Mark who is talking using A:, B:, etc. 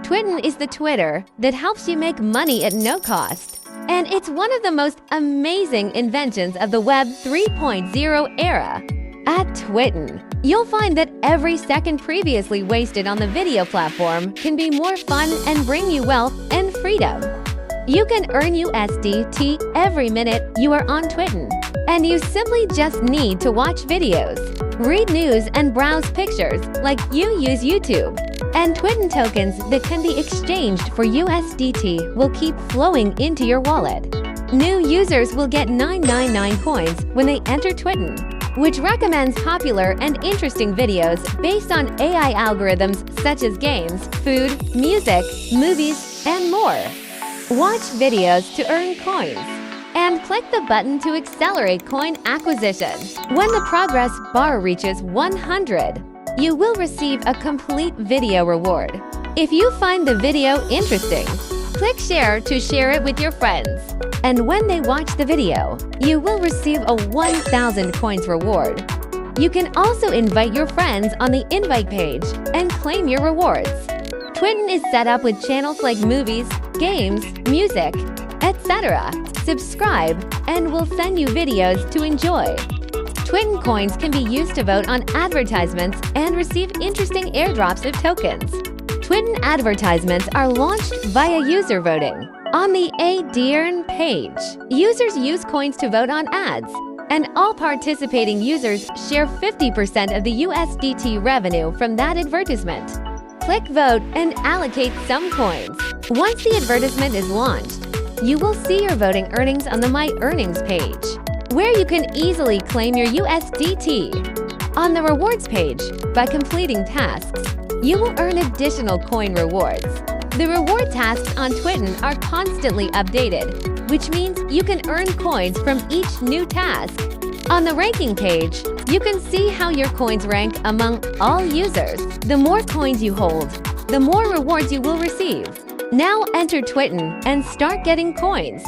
A: Twitton is the Twitter that helps you make money at no cost. And it's one of the most amazing inventions of the Web 3.0 era. At Twitton, you'll find that every second previously wasted on the video platform can be more fun and bring you wealth and freedom. You can earn USDT every minute you are on Twitton, and you simply just need to watch videos, read news, and browse pictures like you use YouTube. And Twitton tokens that can be exchanged for USDT will keep flowing into your wallet. New users will get 999 coins when they enter Twitton, which recommends popular and interesting videos based on AI algorithms such as games, food, music, movies, and more. Watch videos to earn coins, and click the button to accelerate coin acquisition. When the progress bar reaches 100, you will receive a complete video reward. If you find the video interesting, click share to share it with your friends. And when they watch the video, you will receive a 1,000 coins reward. You can also invite your friends on the invite page and claim your rewards. Twitton is set up with channels like movies, games, music, etc. Subscribe and we'll send you videos to enjoy. Twitton coins can be used to vote on advertisements and receive interesting airdrops of tokens. Twitton advertisements are launched via user voting. On the Adern page, users use coins to vote on ads, and all participating users share 50% of the USDT revenue from that advertisement. Click vote and allocate some coins. Once the advertisement is launched, you will see your voting earnings on the My Earnings page, where you can easily claim your USDT. On the rewards page, by completing tasks, you will earn additional coin rewards. The reward tasks on Twitton are constantly updated, which means you can earn coins from each new task. On the ranking page, you can see how your coins rank among all users. The more coins you hold, the more rewards you will receive. Now enter Twitton and start getting coins.